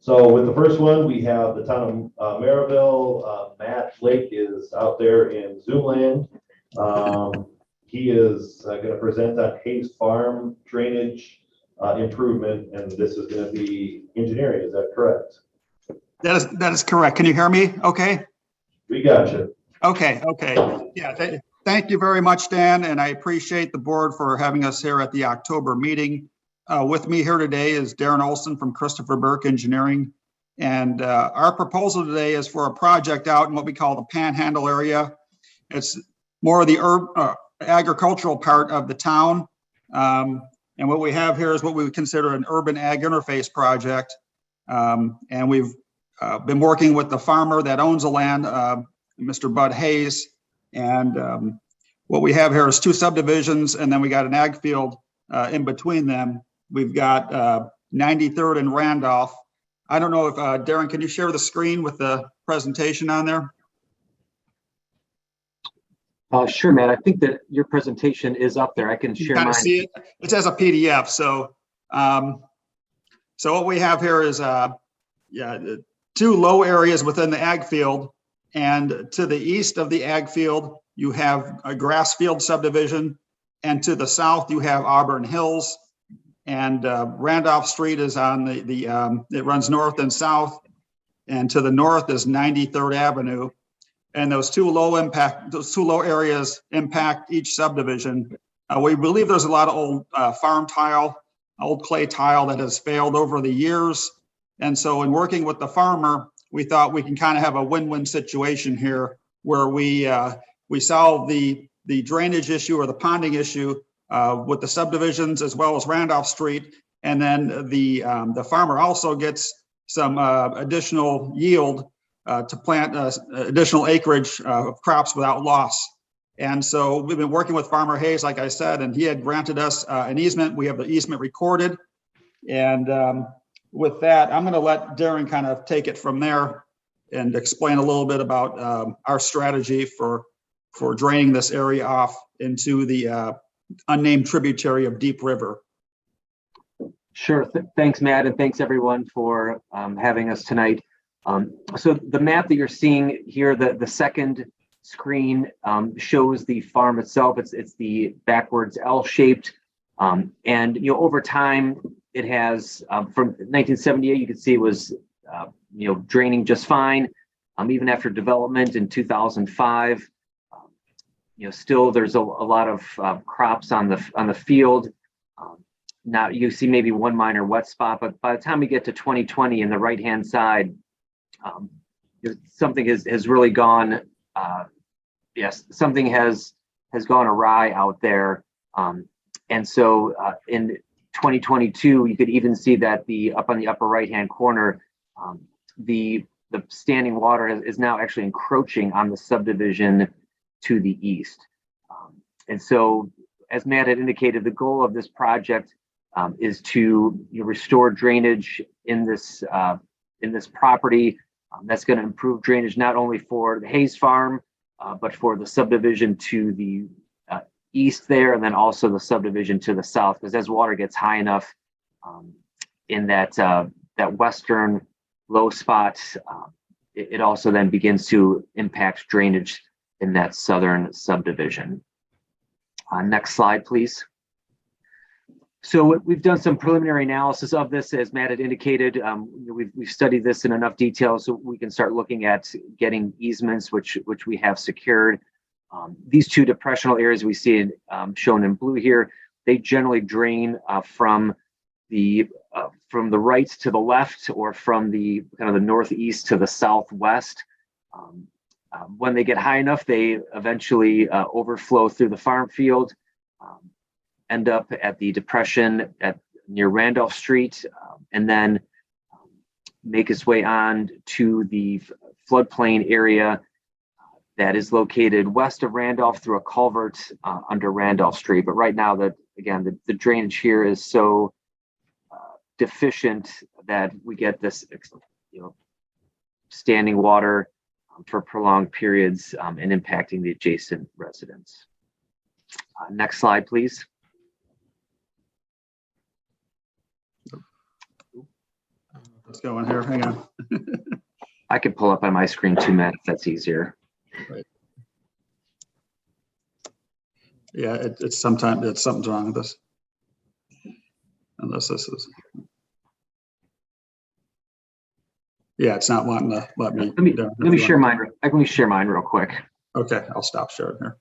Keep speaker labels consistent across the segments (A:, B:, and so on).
A: So with the first one, we have the town of Merrillville. Matt Lake is out there in Zoomland. He is going to present on Hayes Farm drainage improvement, and this is going to be engineering. Is that correct?
B: That is correct. Can you hear me? Okay.
A: We got you.
B: Okay. Yeah. Thank you very much, Dan, and I appreciate the board for having us here at the October meeting. With me here today is Darren Olson from Christopher Burke Engineering. And our proposal today is for a project out in what we call the Panhandle area. It's more of the agricultural part of the town. And what we have here is what we would consider an urban ag interface project. And we've been working with the farmer that owns the land, Mr. Bud Hayes. And what we have here is two subdivisions, and then we got an ag field in between them. We've got 93rd and Randolph. I don't know if, Darren, can you share the screen with the presentation on there?
C: Sure, Matt. I think that your presentation is up there. I can share mine.
B: See it? It's as a PDF. So, so what we have here is, two low areas within the ag field. And to the east of the ag field, you have a grass field subdivision. And to the south, you have Auburn Hills. And Randolph Street is on it runs north and south. And to the north is 93rd Avenue. And those two low areas impact each subdivision. We believe there's a lot of old farm tile, old clay tile that has failed over the years. And so in working with the farmer, we thought we can kind of have a win-win situation here where we solve the drainage issue or the ponding issue with the subdivisions as well as Randolph Street. And then the farmer also gets some additional yield to plant additional acreage of crops without loss. And so we've been working with Farmer Hayes, like I said, and he had granted us an easement. We have the easement recorded. And with that, I'm going to let Darren kind of take it from there and explain a little bit about our strategy for draining this area off into the unnamed tributary of Deep River.
C: Sure. Thanks, Matt, and thanks everyone for having us tonight. So the map that you're seeing here, the second screen shows the farm itself. It's the backwards L-shaped, and over time it has from 1978 you can see it was draining just fine. Even after development in 2005, still there's a lot of crops on the field. Now you see maybe one minor wet spot, but by the time we get to 2020 in the right-hand side, something has really gone. Yes, something has gone awry out there, and so in 2022, you could even see that up on the upper right-hand corner, the standing water is now actually encroaching on the subdivision to the east. And so, as Matt had indicated, the goal of this project is to restore drainage in this property. That's going to improve drainage not only for the Hayes Farm, but for the subdivision to the east there, and then also the subdivision to the south, because as water gets high enough in that western low spot, it also then begins to impact drainage in that southern subdivision. Next slide, please. So we've done some preliminary analysis of this, as Matt had indicated. We've studied this in enough detail so we can start looking at getting easements, which we have secured. These two depressional areas we see shown in blue here, they generally drain from the right to the left, or from the kind of the northeast to the southwest. When they get high enough, they eventually overflow through the farm field, end up at the depression near Randolph Street, and then make its way on to the floodplain area that is located west of Randolph through a culvert under Randolph Street. But right now, the drainage here is so deficient that we get this standing water for prolonged periods and impacting the adjacent residents. Next slide, please.
B: What's going here? Hang on.
C: I could pull up on my screen too, Matt, if that's easier.
B: Yeah, it's sometimes something's wrong with this. Unless this is. Yeah, it's not wanting to let me.
C: Let me share mine. Let me share mine real quick.
B: Okay, I'll stop sharing here.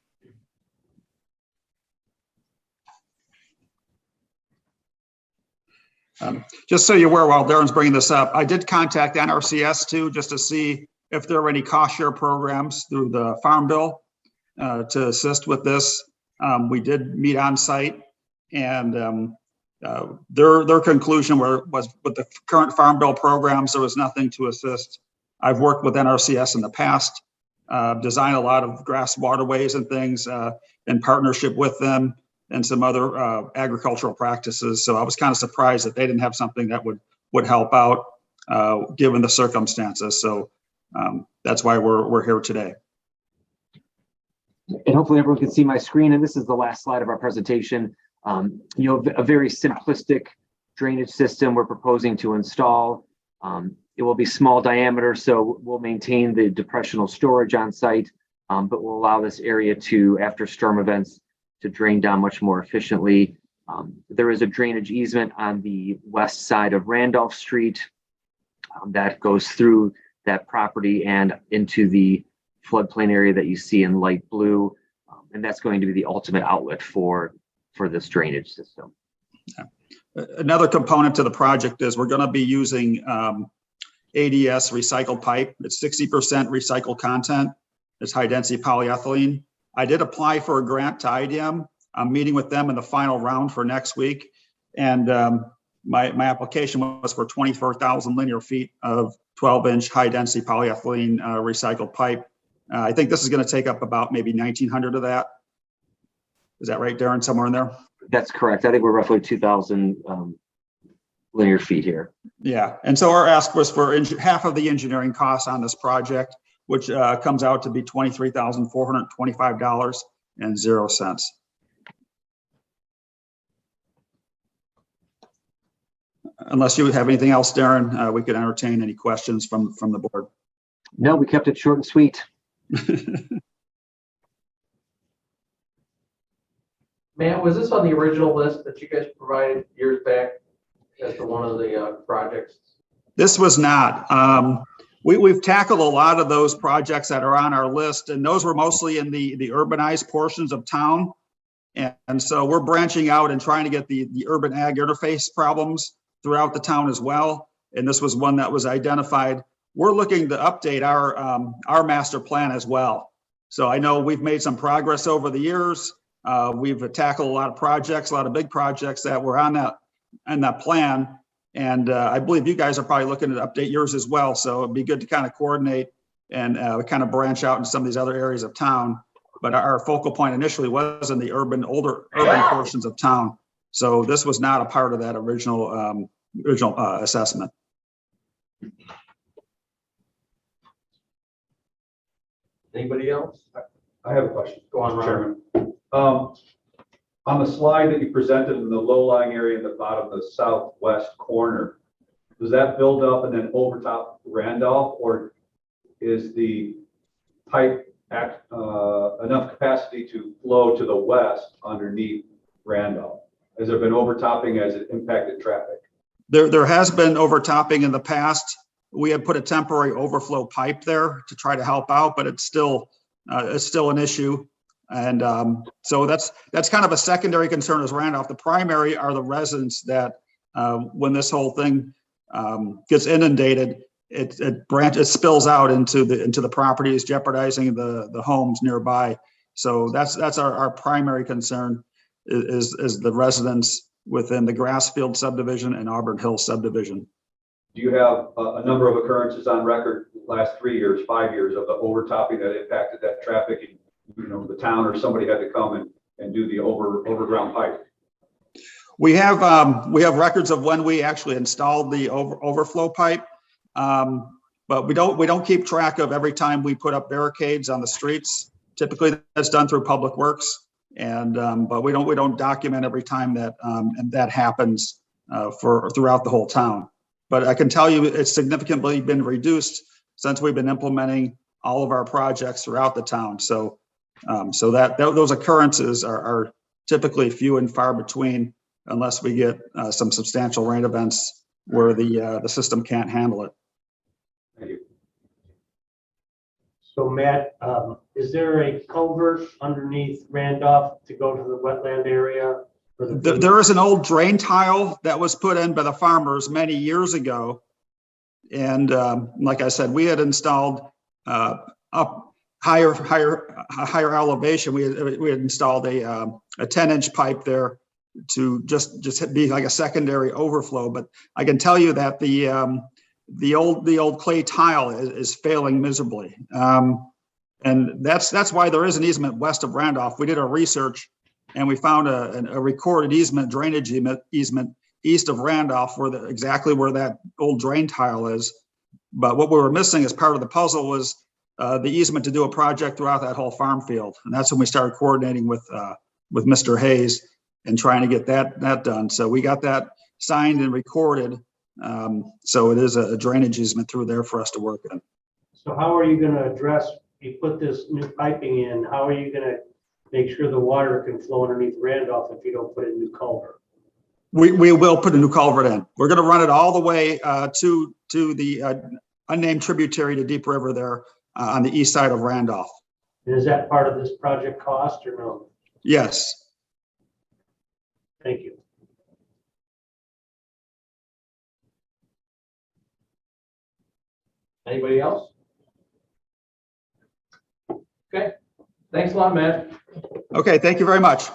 B: Just so you're aware, while Darren's bringing this up, I did contact NRCS too, just to see if there were any cost share programs through the Farm Bill to assist with this. We did meet on site, and their conclusion was with the current Farm Bill programs, there was nothing to assist. I've worked with NRCS in the past, designed a lot of grass waterways and things in partnership with them, and some other agricultural practices. So I was kind of surprised that they didn't have something that would help out given the circumstances. So that's why we're here today.
C: And hopefully everyone can see my screen. And this is the last slide of our presentation. You know, a very simplistic drainage system we're proposing to install. It will be small diameter, so we'll maintain the depressional storage on site, but will allow this area to, after storm events, to drain down much more efficiently. There is a drainage easement on the west side of Randolph Street that goes through that property and into the floodplain area that you see in light blue. And that's going to be the ultimate outlet for this drainage system.
B: Another component to the project is we're going to be using ADS recycled pipe. It's 60% recycled content. It's high density polyethylene. I did apply for a grant to IDM. I'm meeting with them in the final round for next week. And my application was for 24,000 linear feet of 12-inch high density polyethylene recycled pipe. I think this is going to take up about maybe 1,900 of that. Is that right, Darren? Somewhere in there?
C: That's correct. I think we're roughly 2,000 linear feet here.
B: Yeah. And so our ask was for half of the engineering costs on this project, which comes out to be $23,425.00. Unless you have anything else, Darren, we could entertain any questions from the board.
C: No, we kept it short and sweet.
D: Matt, was this on the original list that you guys provided years back as to one of the projects?
B: This was not. We've tackled a lot of those projects that are on our list, and those were mostly in the urbanized portions of town. And so we're branching out and trying to get the urban ag interface problems throughout the town as well. And this was one that was identified. We're looking to update our master plan as well. So I know we've made some progress over the years. We've tackled a lot of projects, a lot of big projects that were on that plan. And I believe you guys are probably looking to update yours as well. So it'd be good to kind of coordinate and kind of branch out in some of these other areas of town. But our focal point initially was in the urban portions of town. So this was not a part of that original assessment.
D: Anybody else?
E: I have a question.
D: Go on,
E: Mr.
D: Robert.
E: Chairman. On the slide that you presented in the low-lying area in the bottom, the southwest corner, does that build up and then overtop Randolph, or is the pipe enough capacity to flow to the west underneath Randolph? Has there been overtopping as it impacted traffic?
B: There has been overtopping in the past. We have put a temporary overflow pipe there to try to help out, but it's still an issue. And so that's kind of a secondary concern as Randolph. The primary are the residents that when this whole thing gets inundated, it spills out into the properties, jeopardizing the homes nearby. So that's our primary concern is the residents within the Grassfield subdivision and Auburn Hills subdivision.
E: Do you have a number of occurrences on record last 3 years, 5 years of the overtopping that impacted that traffic? And, you know, the town or somebody had to come and do the overground pipe?
B: We have records of when we actually installed the overflow pipe, but we don't keep track of every time we put up barricades on the streets. Typically, that's done through Public Works, and but we don't document every time that that happens throughout the whole town. but I can tell you it's significantly been reduced since we've been implementing all of our projects throughout the town. So, those occurrences are typically few and far between unless we get some substantial rain events where the system can't handle it.
E: Thank you.
F: So Matt, is there a culvert underneath Randolph to go to the wetland area?
B: There is an old drain tile that was put in by the farmers many years ago. And like I said, we had installed up higher elevation. We had installed a 10-inch pipe there to just be like a secondary overflow. But I can tell you that the old clay tile is failing miserably. And that's why there is an easement west of Randolph. We did our research and we found a recorded drainage easement east of Randolph exactly where that old drain tile is. But what we were missing as part of the puzzle was the easement to do a project throughout that whole farm field. And that's when we started coordinating with Mr. Hayes and trying to get that done. So we got that signed and recorded. So it is a drainage easement through there for us to work in.
F: So how are you going to address, you put this new piping in, how are you going to make sure the water can flow underneath Randolph if you don't put in new culvert?
B: We will put a new culvert in. We're going to run it all the way to the unnamed tributary to Deep River there on the east side of Randolph.
F: And is that part of this project cost or no?
B: Yes.
F: Thank you.
D: Anybody else? Okay, thanks a lot, Matt.
B: Okay, thank you very much.